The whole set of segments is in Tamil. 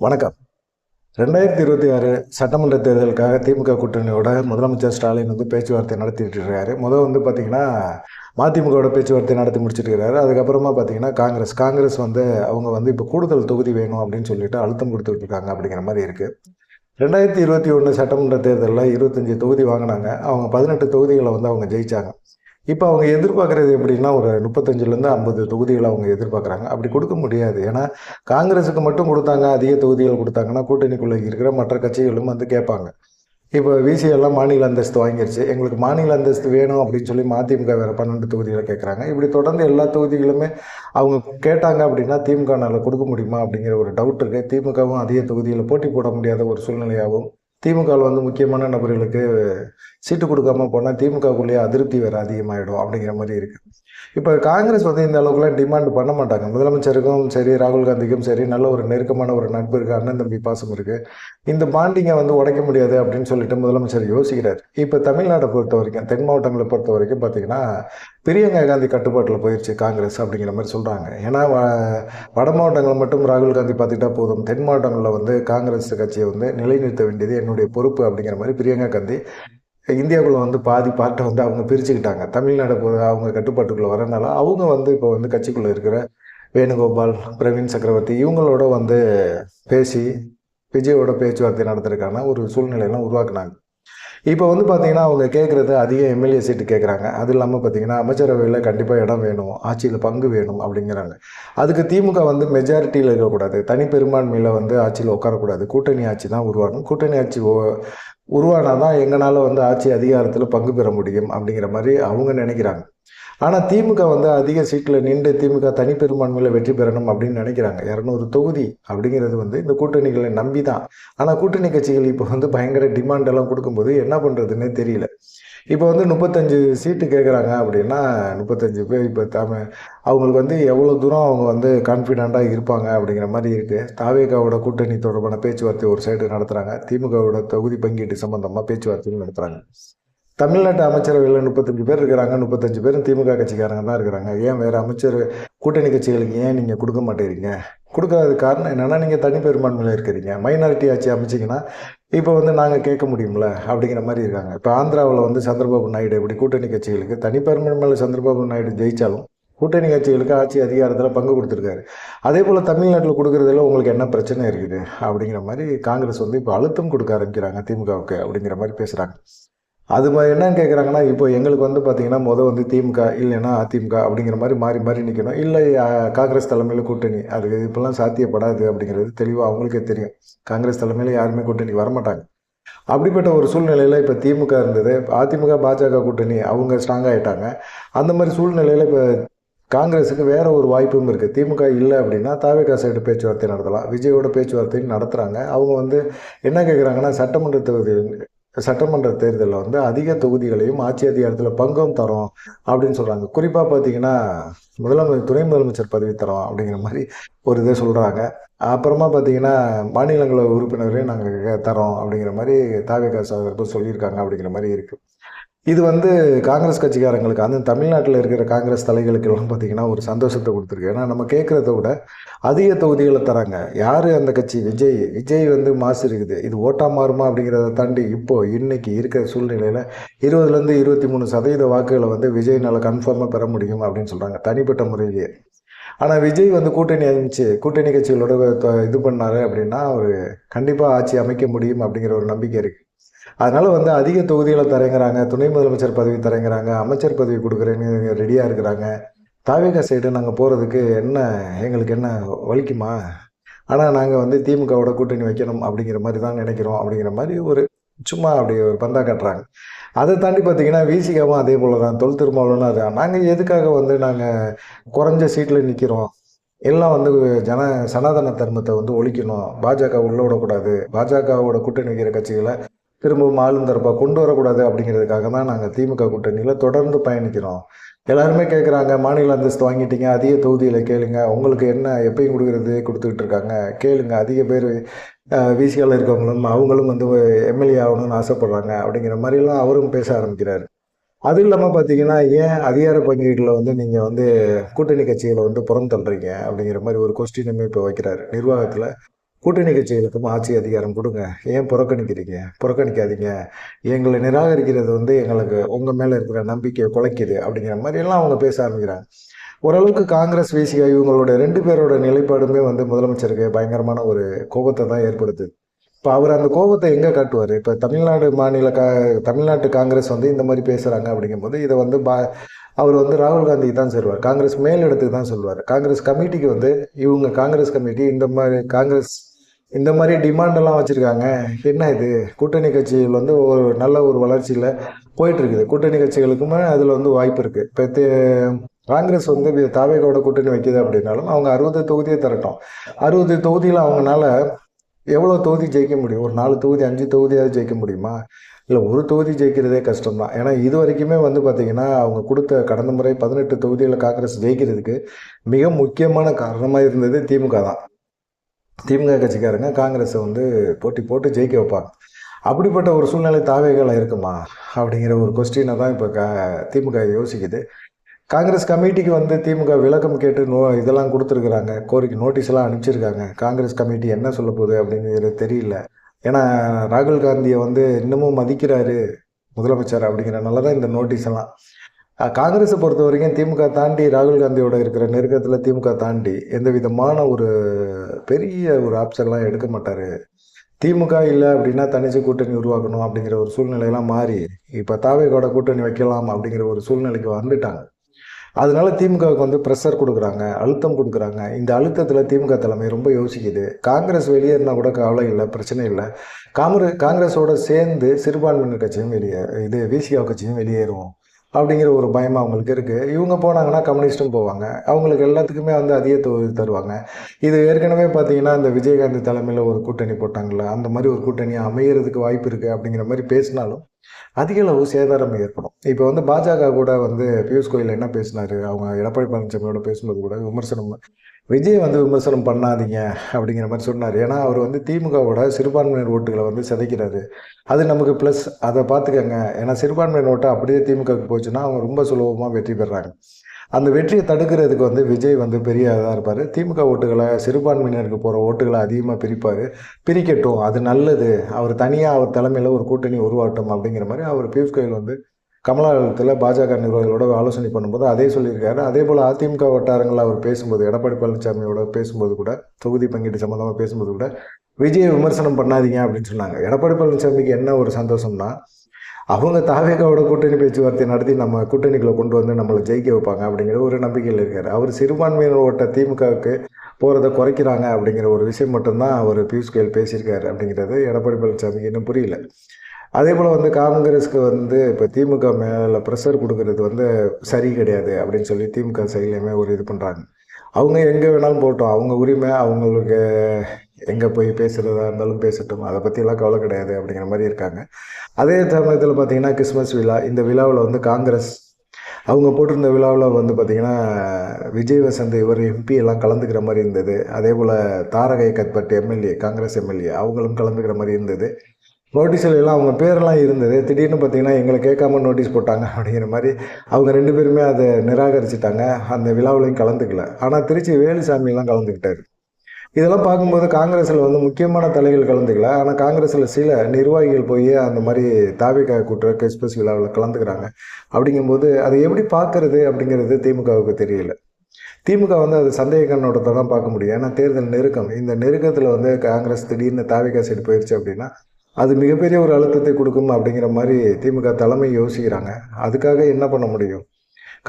வணக்கம். 2026 சட்டமன்ற தேர்தலுக்காக திமுக கூட்டணியோட முதலமைச்சர் ஸ்டாலின் பேச்சுவார்த்தை நடத்திட்டு இருக்காரு. பார்த்தீங்கன்னா, மதிமுகவோட பேச்சுவார்த்தை நடத்தி முடிச்சுட்டு இருக்காரு. அதுக்கப்புறமா பார்த்தீங்கன்னா, காங்கிரஸ் அவங்க இப்போ கூடுதல் தொகுதி வேணும் அப்படின்னு சொல்லிட்டு அழுத்தம் கொடுத்துட்டு இருக்காங்க அப்படிங்கிற மாதிரி இருக்கு. 2021 சட்டமன்ற தேர்தலில் 25 தொகுதி வாங்கினாங்க. அவங்க 18 தொகுதிகளை அவங்க ஜெயிச்சாங்க. இப்போ அவங்க எதிர்பார்க்குறது எப்படின்னா, ஒரு 35லேருந்து 50 தொகுதிகளை அவங்க எதிர்பார்க்குறாங்க. அப்படி கொடுக்க முடியாது. ஏன்னா, காங்கிரஸுக்கு மட்டும் கொடுத்தாங்க, அதிக தொகுதிகள் கொடுத்தாங்கன்னா, கூட்டணிக்குள்ளே இருக்கிற மற்ற கட்சிகளும் கேட்பாங்க. இப்போ விசி எல்லாம் மாநில அந்தஸ்து வாங்கிருச்சு. எங்களுக்கு மாநில அந்தஸ்து வேணும் அப்படின்னு சொல்லி மதிமுக வேறு 12 தொகுதிகளை கேட்குறாங்க. இப்படி தொடர்ந்து எல்லா தொகுதிகளுமே அவங்க கேட்டாங்க அப்படின்னா, திமுகனால் கொடுக்க முடியுமா அப்படிங்கிற ஒரு டவுட் இருக்குது. திமுகவும் அதிக தொகுதியில் போட்டி போட முடியாத ஒரு சூழ்நிலையாகவும், திமுகவில் முக்கியமான நபர்களுக்கு சீட்டு கொடுக்காம போனால் திமுகக்குள்ளேயே அதிருப்தி வேறு அதிகமாகிடும் அப்படிங்கிற மாதிரி இருக்குது. இப்போ காங்கிரஸ் இந்த அளவுக்குலாம் டிமாண்ட் பண்ண மாட்டாங்க. முதலமைச்சருக்கும் சரி, ராகுல் காந்திக்கும் சரி, நல்ல ஒரு நெருக்கமான ஒரு நட்பு இருக்குது, அண்ணன் தம்பி பாசம் இருக்குது. இந்த பாண்டிங்கை உடைக்க முடியாது அப்படின்னு சொல்லிட்டு முதலமைச்சர் யோசிக்கிறார். இப்போ தமிழ்நாட்டை பொறுத்த வரைக்கும், தென் மாவட்டங்களை பொறுத்த வரைக்கும் பார்த்தீங்கன்னா, பிரியங்கா காந்தி கட்டுப்பாட்டில் போயிடுச்சு காங்கிரஸ் அப்படிங்கிற மாதிரி சொல்கிறாங்க. ஏன்னா வட மாவட்டங்களில் மட்டும் ராகுல் காந்தி பார்த்துக்கிட்டா போதும், தென் மாவட்டங்களில் காங்கிரஸ் கட்சியை நிலைநிறுத்த வேண்டியது என்னுடைய பொறுப்பு அப்படிங்கிற மாதிரி பிரியங்கா காந்தி இந்தியாவுக்குள்ளே பாதி பார்ட்டை அவங்க பிரிச்சுக்கிட்டாங்க. தமிழ்நாடு அவங்க கட்டுப்பாட்டுக்குள்ளே வரனால அவங்க இப்போ கட்சிக்குள்ளே இருக்கிற வேணுகோபால், பிரவீன் சக்கரவர்த்தி இவங்களோட பேசி விஜயோட பேச்சுவார்த்தை நடத்துறதுக்கான ஒரு சூழ்நிலையெல்லாம் உருவாக்குனாங்க. இப்போ பார்த்தீங்கன்னா, அவங்க கேட்குறது அதிக எம்எல்ஏ சீட்டு கேட்குறாங்க. அது இல்லாமல் பார்த்தீங்கன்னா, அமைச்சரவையில் கண்டிப்பாக இடம் வேணும், ஆட்சியில் பங்கு வேணும் அப்படிங்கிறாங்க. அதுக்கு திமுக மெஜாரிட்டியில் இருக்கக்கூடாது, தனி பெரும்பான்மையில் ஆட்சியில் உட்காரக்கூடாது, கூட்டணி ஆட்சி தான் உருவாகணும். கூட்டணி ஆட்சி உருவானால் தான் எங்களால் ஆட்சி அதிகாரத்தில் பங்கு பெற முடியும் அப்படிங்கிற மாதிரி அவங்க நினைக்கிறாங்க. ஆனால் திமுக அதிக சீட்டில் நின்று திமுக தனிப்பெரும்பான்மையில் வெற்றி பெறணும் அப்படின்னு நினைக்கிறாங்க. 200 தொகுதி அப்படிங்கிறது இந்த கூட்டணிகளை நம்பி தான். ஆனால் கூட்டணி கட்சிகள் இப்போ பயங்கர டிமாண்டெல்லாம் கொடுக்கும்போது என்ன பண்ணுறதுன்னே தெரியல. இப்போ 35 சீட்டு கேட்குறாங்க அப்படின்னா, 35 பேர் இப்போ அவங்களுக்கு எவ்வளோ தூரம் அவங்க கான்ஃபிடெண்ட்டாக இருப்பாங்க அப்படிங்கிற மாதிரி இருக்குது. தாவேகாவோட கூட்டணி தொடர்பான பேச்சுவார்த்தை ஒரு சைடு நடத்துகிறாங்க. திமுகவோட தொகுதி பங்கீட்டு சம்பந்தமாக பேச்சுவார்த்தையும் நடத்துகிறாங்க. தமிழ்நாட்டு அமைச்சரவையில் 35 பேர் இருக்கிறாங்க. 35 பேரும் திமுக கட்சிக்காரங்க தான் இருக்கிறாங்க. ஏன் வேறு அமைச்சர் கூட்டணி கட்சிகளுக்கு ஏன் நீங்கள் கொடுக்க மாட்டேறீங்க? கொடுக்காத காரணம் என்னென்னா, நீங்கள் தனி பெரும்பான்மையில் இருக்கிறீங்க. மைனாரிட்டி ஆட்சி அமைச்சிங்கன்னா இப்போ நாங்கள் கேட்க முடியும்ல அப்படிங்கிற மாதிரி இருக்காங்க. இப்போ ஆந்திராவில் சந்திரபாபு நாயுடு எப்படி கூட்டணி கட்சிகளுக்கு தனி பெரும்பான்மையில் சந்திரபாபு நாயுடு ஜெயித்தாலும் கூட்டணி கட்சிகளுக்கு ஆட்சி அதிகாரத்தில் பங்கு கொடுத்துருக்காரு. அதே போல் தமிழ்நாட்டில் கொடுக்குறதுல உங்களுக்கு என்ன பிரச்சனை இருக்குது அப்படிங்கிற மாதிரி காங்கிரஸ் இப்போ அழுத்தம் கொடுக்க ஆரம்பிக்கிறாங்க திமுகவுக்கு அப்படிங்கிற மாதிரி பேசுகிறாங்க. அது என்னன்னு கேட்குறாங்கன்னா, இப்போ எங்களுக்கு பார்த்தீங்கன்னா திமுக இல்லைன்னா அதிமுக அப்படிங்கிற மாதிரி மாறி மாறி நிற்கணும். இல்லை காங்கிரஸ் தலைமையில் கூட்டணி, அது இப்போல்லாம் சாத்தியப்படாது அப்படிங்கிறது தெளிவாக அவங்களுக்கே தெரியும். காங்கிரஸ் தலைமையில் யாருமே கூட்டணிக்கு வரமாட்டாங்க. அப்படிப்பட்ட ஒரு சூழ்நிலையில் இப்போ திமுக இருந்தது. அதிமுக பாஜக கூட்டணி அவங்க ஸ்ட்ராங் ஆகிட்டாங்க. அந்த மாதிரி சூழ்நிலையில் இப்போ காங்கிரஸுக்கு வேறு ஒரு வாய்ப்பும் இருக்குது. திமுக இல்லை அப்படின்னா தாவேகா சைடு பேச்சுவார்த்தை நடத்தலாம். விஜயோட பேச்சுவார்த்தையும் நடத்துகிறாங்க. அவங்க என்ன கேட்குறாங்கன்னா, சட்டமன்ற தேர்தலில் அதிக தொகுதிகளையும் ஆட்சி அதிகாரத்தில் பங்கும் தரோம் அப்படின்னு சொல்கிறாங்க. குறிப்பாக பார்த்தீங்கன்னா, துணை முதலமைச்சர் பதவி தரோம் அப்படிங்கிற மாதிரி ஒரு இதை சொல்கிறாங்க. அப்புறமா பார்த்தீங்கன்னா, மாநிலங்களவை உறுப்பினரையும் நாங்கள் தரோம் அப்படிங்கிற மாதிரி தாவேகா சார்பு சொல்லியிருக்காங்க அப்படிங்கிற மாதிரி இருக்குது. இது காங்கிரஸ் கட்சிக்காரங்களுக்கு தமிழ்நாட்டில் இருக்கிற காங்கிரஸ் தலைகளுக்கெல்லாம் பார்த்தீங்கன்னா ஒரு சந்தோஷத்தை கொடுத்துருக்கு. ஏன்னா நம்ம கேட்குறத விட அதிக தொகுதிகளை தராங்க. யார் அந்த கட்சி? விஜய் மாசு இருக்குது. இது ஓட்டாக மாறுமா அப்படிங்கிறத தாண்டி இன்னைக்கு இருக்கிற சூழ்நிலையில் 20லேருந்து 23% வாக்குகளை விஜய்னால் கன்ஃபார்மாக பெற முடியும் அப்படின்னு சொல்கிறாங்க, தனிப்பட்ட முறையிலேயே. ஆனால் விஜய் கூட்டணி அமைச்சு கூட்டணி கட்சிகளோட இது பண்ணார் அப்படின்னா அவர் கண்டிப்பாக ஆட்சி அமைக்க முடியும் அப்படிங்கிற ஒரு நம்பிக்கை இருக்குது. அதனால் அதிக தொகுதிகளை தரேங்கிறாங்க, துணை முதலமைச்சர் பதவி தரேங்கிறாங்க, அமைச்சர் பதவி கொடுக்குறேன்னு ரெடியாக இருக்கிறாங்க. தாவேகா சைடு நாங்கள் போகிறதுக்கு எங்களுக்கு என்ன வலிக்குமா? ஆனால் நாங்கள் திமுகவோட கூட்டணி வைக்கணும் அப்படிங்கிற மாதிரி தான் நினைக்கிறோம் அப்படிங்கிற மாதிரி ஒரு சும்மா அப்படி ஒரு பந்தா காட்டுறாங்க. அதை தாண்டி பார்த்தீங்கன்னா, விசிகாவும் அதே போல் தான், தொல் திருமாவளவனும் நாங்கள் எதுக்காக நாங்கள் குறைஞ்ச சீட்டில் நிற்கிறோம், எல்லாம் சனாதன தர்மத்தை ஒழிக்கணும், பாஜக உள்ள விடக்கூடாது, பாஜகவோட கூட்டணி வைக்கிற கட்சிகளை திரும்பவும் ஆளும் தரப்பாக கொண்டு வரக்கூடாது அப்படிங்கிறதுக்காக தான் நாங்கள் திமுக கூட்டணியில் தொடர்ந்து பயணிக்கிறோம். எல்லாருமே கேட்குறாங்க, மாநில அந்தஸ்து வாங்கிட்டீங்க, அதிக தொகுதியில் கேளுங்க, உங்களுக்கு என்ன எப்பயும் கொடுத்துக்கிட்டு இருக்காங்க, கேளுங்க. அதிக பேர் விசிகாவில் இருக்கவங்களும் அவங்களும் எம்எல்ஏ ஆகணும்னு ஆசைப்படுறாங்க அப்படிங்கிற மாதிரிலாம் அவரும் பேச ஆரம்பிக்கிறார். அது இல்லாமல் பார்த்தீங்கன்னா, ஏன் அதிகார பங்கீட்டில் நீங்கள் கூட்டணி கட்சிகளை புறம் தள்ளுறீங்க அப்படிங்கிற மாதிரி ஒரு கொஸ்டினுமே இப்போ வைக்கிறாரு. நிர்வாகத்தில் கூட்டணி கட்சிகளுக்கும் ஆட்சி அதிகாரம் கொடுங்க. ஏன் புறக்கணிக்கிறீங்க? புறக்கணிக்காதீங்க. எங்களை நிராகரிக்கிறது வந்து எங்களுக்கு உங்கள் மேலே இருக்கிற நம்பிக்கையை குலைக்குது அப்படிங்கிற மாதிரியெல்லாம் அவங்க பேச ஆரம்பிக்கிறாங்க. ஓரளவுக்கு காங்கிரஸ், விசிகா இவங்களோட 2 பேரோட நிலைப்பாடுமே வந்து முதலமைச்சருக்கு பயங்கரமான ஒரு கோபத்தை தான் ஏற்படுத்துது. இப்போ அவர் அந்த கோபத்தை எங்கே காட்டுவார்? இப்போ தமிழ்நாட்டு காங்கிரஸ் வந்து இந்த மாதிரி பேசுகிறாங்க அப்படிங்கும்போது இதை வந்து அவர் வந்து ராகுல் காந்திக்கு தான் சொல்வார். காங்கிரஸ் மேலிடத்துக்கு தான் சொல்வார். காங்கிரஸ் கமிட்டிக்கு வந்து இவங்க காங்கிரஸ் கமிட்டி இந்த மாதிரி டிமாண்டெல்லாம் வச்சுருக்காங்க. என்ன இது? கூட்டணி கட்சிகள் வந்து ஒரு நல்ல ஒரு வளர்ச்சியில் போயிட்டுருக்குது. கூட்டணி கட்சிகளுக்குமே அதில் வந்து வாய்ப்பு இருக்குது. இப்போ காங்கிரஸ் வந்து தாவேகாவோட கூட்டணி வைக்கிது அப்படின்னாலும் அவங்க 60 தொகுதியே தரட்டும். 60 தொகுதியில் அவங்களால எவ்வளோ தொகுதி ஜெயிக்க முடியும்? ஒரு 4 தொகுதி 5 தொகுதியாவது ஜெயிக்க முடியுமா? இல்லை, ஒரு தொகுதி ஜெயிக்கிறதே கஷ்டம் தான். ஏன்னா இது வரைக்குமே வந்து பார்த்திங்கன்னா அவங்க கொடுத்த கடந்த முறை 18 தொகுதியில் காங்கிரஸ் ஜெயிக்கிறதுக்கு மிக முக்கியமான காரணமாக இருந்தது திமுக தான். திமுக கட்சிக்காரங்க காங்கிரஸை வந்து போட்டி போட்டு ஜெயிக்க வைப்பாங்க. அப்படிப்பட்ட ஒரு சூழ்நிலை தாவேகால இருக்குமா அப்படிங்கிற ஒரு கொஸ்டினை தான் இப்போ திமுக யோசிக்குது. காங்கிரஸ் கமிட்டிக்கு வந்து திமுக விளக்கம் கேட்டு இதெல்லாம் கொடுத்துருக்குறாங்க. கோரிக்கை நோட்டீஸ் எல்லாம் அனுப்பிச்சிருக்காங்க. காங்கிரஸ் கமிட்டி என்ன சொல்ல போகுது அப்படிங்கிறது தெரியல. ஏன்னா ராகுல் காந்தியை வந்து இன்னமும் மதிக்கிறாரு முதலமைச்சர் அப்படிங்கிறனால தான் இந்த நோட்டீஸ் எல்லாம். காங்கிரஸை பொறுத்த வரைக்கும் திமுக தாண்டி ராகுல் காந்தியோட இருக்கிற நெருக்கத்தில் திமுக தாண்டி எந்த விதமான ஒரு பெரிய ஒரு ஆப்ஷன்லாம் எடுக்க மாட்டார். திமுக இல்லை அப்படின்னா தனிச்சு கூட்டணி உருவாக்கணும் அப்படிங்கிற ஒரு சூழ்நிலையெல்லாம் மாறி இப்போ தாவேகோட கூட்டணி வைக்கலாம் அப்படிங்கிற ஒரு சூழ்நிலைக்கு வந்துட்டாங்க. அதனால திமுகவுக்கு வந்து ப்ரெஷர் கொடுக்குறாங்க, அழுத்தம் கொடுக்குறாங்க. இந்த அழுத்தத்தில் திமுக தலைமை ரொம்ப யோசிக்குது. காங்கிரஸ் வெளியேறினா கூட கவலை இல்லை, பிரச்சனை இல்லை. காங்கிரஸோட சேர்ந்து சிறுபான்மையினர் கட்சியும் விசிகா கட்சியும் வெளியேறும் அப்படிங்கிற ஒரு பயம் அவங்களுக்கு இருக்குது. இவங்க போனாங்கன்னா கம்யூனிஸ்ட்டும் போவாங்க. அவங்களுக்கு எல்லாத்துக்குமே வந்து அதிக தொகுதி தருவாங்க. இது ஏற்கனவே பார்த்தீங்கன்னா இந்த விஜயகாந்த் தலைமையில் ஒரு கூட்டணி போட்டாங்கள்ல, அந்த மாதிரி ஒரு கூட்டணி அமைகிறதுக்கு வாய்ப்பு இருக்குது அப்படிங்கிற மாதிரி பேசினாலும் அதிக அளவு சேதாரம் ஏற்படும். இப்போ வந்து பாஜக கூட வந்து பியூஷ் கோயல் என்ன பேசினார், அவங்க எடப்பாடி பழனிசாமியோட பேசும்போது கூட விஜய் வந்து விமர்சனம் பண்ணாதீங்க அப்படிங்கிற மாதிரி சொன்னார். ஏன்னா அவர் வந்து திமுகவோட சிறுபான்மையினர் ஓட்டுகளை வந்து சிதைக்கிறாரு. அது நமக்கு ப்ளஸ், அதை பார்த்துக்கங்க. ஏன்னா சிறுபான்மையினர் ஓட்டை அப்படியே திமுகவுக்கு போச்சுன்னா அவங்க ரொம்ப சுலபமாக வெற்றி பெறாங்க. அந்த வெற்றியை தடுக்கிறதுக்கு வந்து விஜய் வந்து பெரிய இதாக இருப்பார். திமுக ஓட்டுகளை சிறுபான்மையினருக்கு போகிற ஓட்டுகளை அதிகமாக பிரிக்கட்டும், அது நல்லது. அவர் தனியாக அவர் தலைமையில் ஒரு கூட்டணி உருவாட்டும் அப்படிங்கிற மாதிரி அவர் பியூஷ் கோயல் வந்து கமலாலயத்தில் பாஜக நிர்வாகிகளோட ஆலோசனை பண்ணும்போது அதே சொல்லியிருக்காரு. அதே போல் அதிமுக வட்டாரங்களில் அவர் பேசும்போது, எடப்பாடி பழனிசாமியோட பேசும்போது கூட, தொகுதி பங்கீடு சம்மந்தமாக பேசும்போது கூட விஜயை விமர்சனம் பண்ணாதீங்க அப்படின்னு சொன்னாங்க. எடப்பாடி பழனிசாமிக்கு என்ன ஒரு சந்தோஷம்னா, அவங்க தாவேகாவோட கூட்டணி பேச்சுவார்த்தை நடத்தி நம்ம கூட்டணிகளை கொண்டு வந்து நம்மளை ஜெயிக்க வைப்பாங்க அப்படிங்கிற ஒரு நம்பிக்கையில் இருக்கார். அவர் சிறுபான்மையினர் ஓட்ட திமுகவுக்கு போகிறத குறைக்கிறாங்க அப்படிங்கிற ஒரு விஷயம் மட்டும்தான் அவர் பியூஷ் கோயல் பேசியிருக்காரு அப்படிங்கிறது எடப்பாடி பழனிசாமிக்கு இன்னும் புரியல. அதே போல் வந்து காங்கிரஸுக்கு வந்து இப்போ திமுக மேலே ப்ரெஷர் கொடுக்கறது வந்து சரி கிடையாது அப்படின்னு சொல்லி திமுக சைட்லேயுமே ஒரு இது பண்ணுறாங்க. அவங்க எங்கே வேணாலும் போட்டோம், அவங்க உரிமை, அவங்களுக்கு எங்கே போய் பேசுகிறதா இருந்தாலும் பேசட்டும், அதை பற்றியெல்லாம் கவலை கிடையாது அப்படிங்கிற மாதிரி இருக்காங்க. அதே சமயத்தில் பார்த்திங்கன்னா கிறிஸ்மஸ் விழா, இந்த விழாவில் வந்து காங்கிரஸ் அவங்க போட்டிருந்த விழாவில் வந்து பார்த்திங்கன்னா விஜய் வசந்த் இவர் எம்பி எல்லாம் கலந்துக்கிற மாதிரி இருந்தது. அதே போல் தாரகை கத்பட் எம்எல்ஏ, காங்கிரஸ் எம்எல்ஏ அவங்களும் கலந்துக்கிற மாதிரி இருந்தது. நோட்டீஸில் எல்லாம் அவங்க பேரெல்லாம் இருந்தது. திடீர்னு பார்த்திங்கன்னா எங்களை கேட்காம நோட்டீஸ் போட்டாங்க அப்படிங்கிற மாதிரி அவங்க 2 பேருமே அதை நிராகரிச்சிட்டாங்க. அந்த விழாவிலையும் கலந்துக்கல. ஆனால் திருச்சி வேலுசாமியெல்லாம் கலந்துக்கிட்டார். இதெல்லாம் பார்க்கும்போது காங்கிரஸில் வந்து முக்கியமான தலைகள் கலந்துக்கல. ஆனால் காங்கிரஸில் சில நிர்வாகிகள் போய் அந்த மாதிரி தாவேகா கூட்டுற கிறிஸ்மஸ் விழாவில் கலந்துக்கிறாங்க. அப்படிங்கும்போது அதை எப்படி பார்க்கறது அப்படிங்கிறது திமுகவுக்கு தெரியல. திமுக வந்து அது சந்தேக கண்ணோட்டத்தை தான் பார்க்க முடியும். ஏன்னா தேர்தல் நெருக்கம், இந்த நெருக்கத்தில் வந்து காங்கிரஸ் திடீர்னு தாவேகா சைடு போயிடுச்சு அப்படின்னா அது மிகப்பெரிய ஒரு அழுத்தத்தை கொடுக்கும் அப்படிங்கிற மாதிரி திமுக தலைமை யோசிக்கிறாங்க. அதுக்காக என்ன பண்ண முடியும்?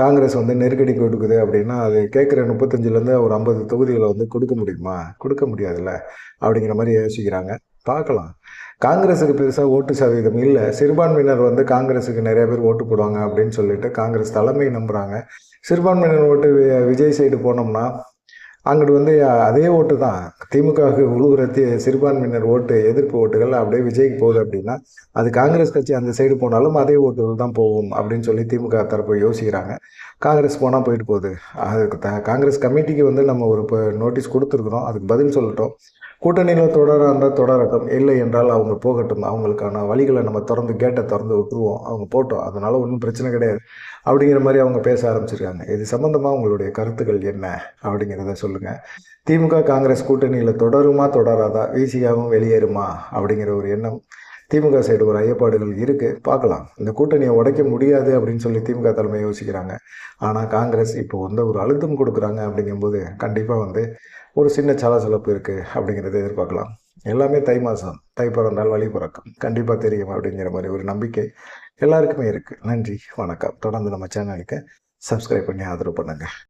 காங்கிரஸ் வந்து நெருக்கடி கொடுக்குது அப்படின்னா அது கேட்குற 35லேருந்து ஒரு 50 தொகுதிகளை வந்து கொடுக்க முடியுமா? கொடுக்க முடியாதுல்ல அப்படிங்கிற மாதிரி யோசிக்கிறாங்க. பார்க்கலாம். காங்கிரஸுக்கு பெருசாக ஓட்டு சதவீதம் இல்லை. சிறுபான்மையினர் வந்து காங்கிரஸுக்கு நிறைய பேர் ஓட்டு போடுவாங்க அப்படின்னு சொல்லிட்டு காங்கிரஸ் தலைமை நம்புகிறாங்க. சிறுபான்மையினர் ஓட்டு விஜய் சைடு போனோம்னா அங்கிட்டு வந்து அதே ஓட்டு தான் திமுகவுக்கு உழுவுற சிறுபான்மையினர் ஓட்டு, எதிர்ப்பு ஓட்டுகள் அப்படியே விஜய்க்கு போகுது அப்படின்னா அது காங்கிரஸ் கட்சி அந்த சைடு போனாலும் அதே ஓட்டுகள் தான் போகும் அப்படின்னு சொல்லி திமுக தரப்பு யோசிக்கிறாங்க. காங்கிரஸ் போனால் போயிட்டு போகுது. அதுக்கு காங்கிரஸ் கமிட்டிக்கு வந்து நம்ம ஒரு நோட்டீஸ் கொடுத்துருக்குறோம், அதுக்கு பதில் சொல்லட்டும். கூட்டணியில் தொடராக தொடரட்டும், இல்லை என்றால் அவங்க போகட்டும், அவங்களுக்கான வழிகளை நம்ம திறந்து கேட்டை திறந்து விட்டுருவோம், அவங்க போட்டோம், அதனால் ஒன்றும் பிரச்சனை கிடையாது அப்படிங்கிற மாதிரி அவங்க பேச ஆரம்பிச்சிருக்காங்க. இது சம்மந்தமாக உங்களுடைய கருத்துக்கள் என்ன அப்படிங்கிறத சொல்லுங்கள். திமுக காங்கிரஸ் கூட்டணியில் தொடருமா தொடராதா, விசிகாவும் வெளியேறுமா அப்படிங்கிற ஒரு எண்ணம் திமுக சைடு ஒரு ஐயப்பாடுகள் இருக்குது, பார்க்கலாம். இந்த கூட்டணியை உடைக்க முடியாது அப்படின்னு சொல்லி திமுக தலைமை யோசிக்கிறாங்க. ஆனால் காங்கிரஸ் இப்போ ஒரு அழுத்தம் கொடுக்குறாங்க. அப்படிங்கும்போது கண்டிப்பாக ஒரு சின்ன சலசலப்பு இருக்குது அப்படிங்கிறத எதிர்பார்க்கலாம். எல்லாமே தை மாதம், தை பிறந்தால் வழி பிறக்கும், கண்டிப்பாக தெரியும் அப்படிங்கிற மாதிரி ஒரு நம்பிக்கை எல்லாருக்குமே இருக்குது. நன்றி, வணக்கம். தொடர்ந்து நம்ம சேனலுக்கு சப்ஸ்கிரைப் பண்ணி ஆதரவு பண்ணுங்கள்.